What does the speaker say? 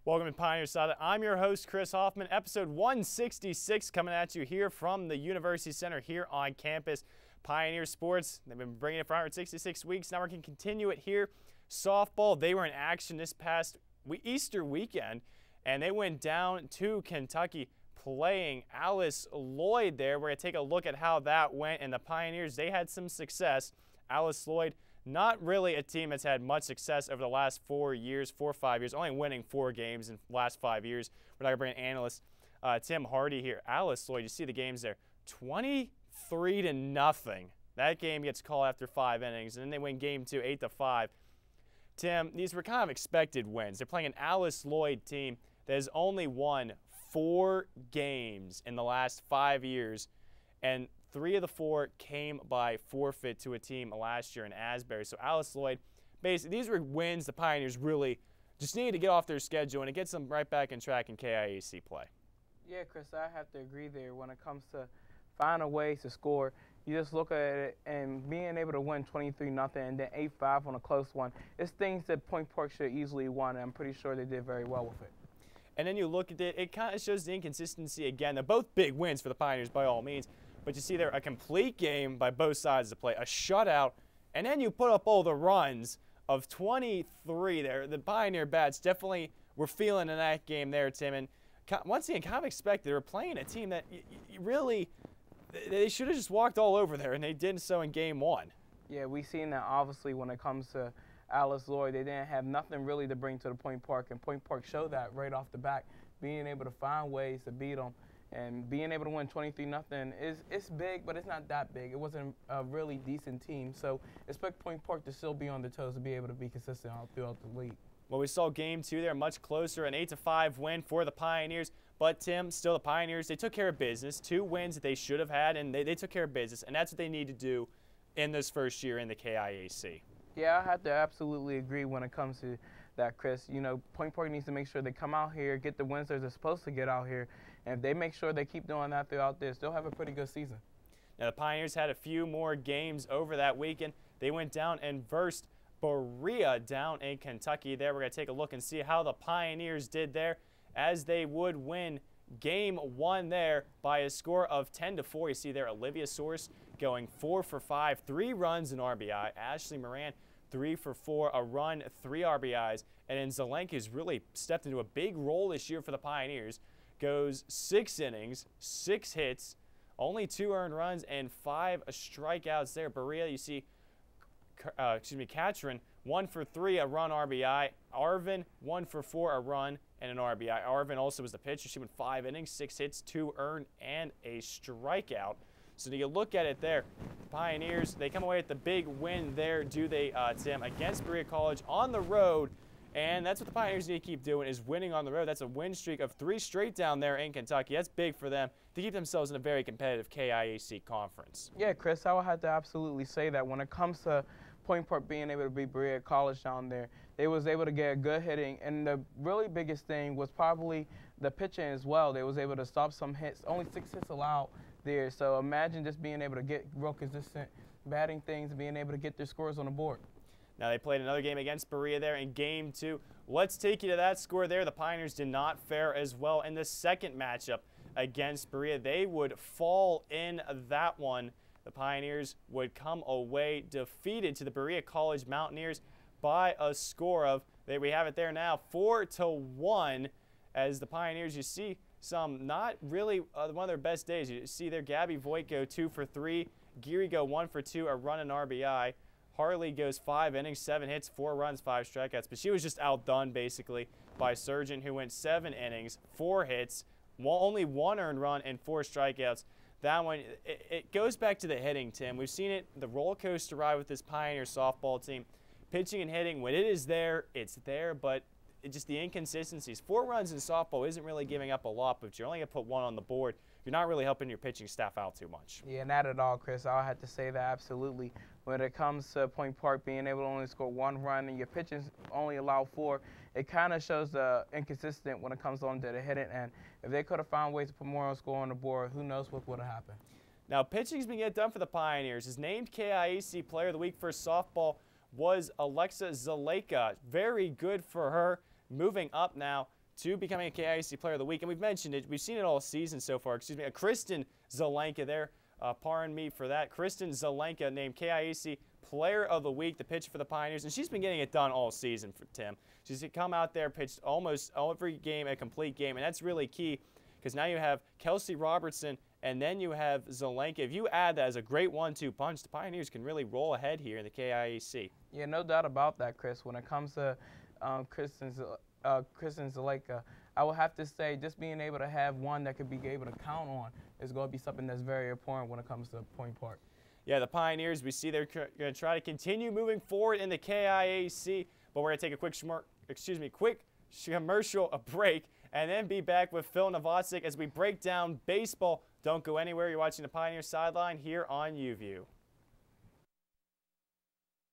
Welcome to Pioneer Sideline. I'm your host, Chris Hoffman. Episode 166 coming at you here from the University Center here on campus. Pioneer Sports, they've been bringing it for 166 weeks. Now we're going to continue it here. Softball, they were in action this past Easter weekend, and they went down to Kentucky playing Alice Lloyd there. We're going to take a look at how that went, and the Pioneers, they had some success. Alice Lloyd, not really a team that's had much success over the last 4 or 5 years, only winning 4 games in the last 5 years. We're not going to bring an analyst, Tim Hardy here. Alice Lloyd, you see the games there, 23-0. That game gets called after 5 innings, and then they win game 2, 8-5. Tim, these were kind of expected wins. They're playing an Alice Lloyd team that has only won 4 games in the last 5 years, and 3 of the 4 came by forfeit to a team last year in Asbury. So Alice Lloyd, basically, these were wins the Pioneers really just needed to get off their schedule, and it gets them right back in track in KIAC play. Yeah, Chris, I have to agree there. When it comes to finding ways to score, you just look at it and being able to win 23-0 and then 8-5 on a close one. It's things that Point Park should easily won, and I'm pretty sure they did very well with it. And then you look at it, it kind of shows the inconsistency again. They're both big wins for the Pioneers by all means. But you see there a complete game by both sides of the play, a shutout, and then you put up all the runs of 23 there. The Pioneer bats definitely were feeling in that game there, Tim. And once again, kind of expected. They were playing a team that really, they should have just walked all over there, and they did so in game 1. Yeah, we've seen that obviously when it comes to Alice Lloyd. They didn't have nothing really to bring to the Point Park, and Point Park showed that right off the bat, being able to find ways to beat them. And being able to win 23-0 it's big, but it's not that big. It wasn't a really decent team. So expect Point Park to still be on their toes to be able to be consistent all throughout the league. Well, we saw game 2 there, much closer, an 8-5 win for the Pioneers. But, Tim, still the Pioneers, they took care of business. 2 wins that they should have had, and they took care of business. And that's what they need to do in this first year in the KIAC. Yeah, I have to absolutely agree when it comes to that, Chris. You know, Point Park needs to make sure they come out here, get the wins they're supposed to get out here, and if they make sure they keep doing that throughout this, they'll have a pretty good season. Now, the Pioneers had a few more games over that weekend. They went down and versed Berea down in Kentucky. There, we're going to take a look and see how the Pioneers did there, as they would win game 1 there by a score of 10-4. You see there Olivia Source going 4 for 5, 3 runs and RBI. Ashley Moran 3 for 4, a run, 3 RBIs. And then Zelenka's really stepped into a big role this year for the Pioneers. Goes 6 innings, 6 hits, only 2 earned runs, and 5 strikeouts there. Berea, you see, Katrin 1 for 3, a run, RBI. Arvin 1 for 4, a run and an RBI. Arvin also was the pitcher. She went 5 innings, 6 hits, 2 earned, and a strikeout. So you look at it there, Pioneers, they come away with the big win there, do they, Tim, against Berea College on the road. And that's what the Pioneers need to keep doing, is winning on the road. That's a win streak of 3 straight down there in Kentucky. That's big for them to keep themselves in a very competitive KIAC conference. Yeah, Chris, I would have to absolutely say that when it comes to Point Park being able to beat Berea College down there, they was able to get good hitting. And the really biggest thing was probably the pitching as well. They was able to stop some hits, only 6 hits allowed there. So imagine just being able to get real consistent batting things and being able to get their scores on the board. Now they played another game against Berea there in game 2. Let's take you to that score there. The Pioneers did not fare as well in the second matchup against Berea. They would fall in that one. The Pioneers would come away defeated to the Berea College Mountaineers by a score of, there we have it there now, 4-1. As the Pioneers, you see some not really one of their best days. You see there Gabby Voigt go 2 for 3, Geary go 1 for 2, a run and RBI. Harley goes 5 innings, 7 hits, 4 runs, 5 strikeouts. But she was just outdone, basically, by Surgeon, who went 7 innings, 4 hits, only 1 earned run, and 4 strikeouts. That one, it goes back to the hitting, Tim. We've seen it, the roller coaster ride with this Pioneer softball team. Pitching and hitting, when it is there, it's there, but just the inconsistencies. 4 runs in softball isn't really giving up a lot, but if you're only going to put 1 on the board, you're not really helping your pitching staff out too much. Yeah, not at all, Chris. I'll have to say that absolutely. When it comes to Point Park being able to only score 1 run and your pitching only allow 4, it kind of shows the inconsistent when it comes on to the hitting end. If they could have found ways to put more on score on the board, who knows what would have happened. Now, pitching's been getting done for the Pioneers. His named KIAC Player of the Week for softball was Alexa Zaleka. Very good for her. Moving up now to becoming a KIAC Player of the Week. And we've mentioned it. We've seen it all season so far. Excuse me. Kristen Zelenka there. Pardon me for that. Kristen Zelenka named KIAC Player of the Week, the pitcher for the Pioneers. And she's been getting it done all season for Tim. She's come out there, pitched almost every game, a complete game. And that's really key because now you have Kelsey Robertson and then you have Zelenka. If you add that as a great 1-2 punch, the Pioneers can really roll ahead here in the KIAC. Yeah, no doubt about that, Chris. When it comes to Kristen Zelenka, I will have to say just being able to have one that could be able to count on is going to be something that's very important when it comes to Point Park. Yeah, the Pioneers, we see they're going to try to continue moving forward in the KIAC, but we're going to take a quick commercial break and then be back with Phil Novosik as we break down baseball. Don't go anywhere. You're watching the Pioneer Sideline here on UView.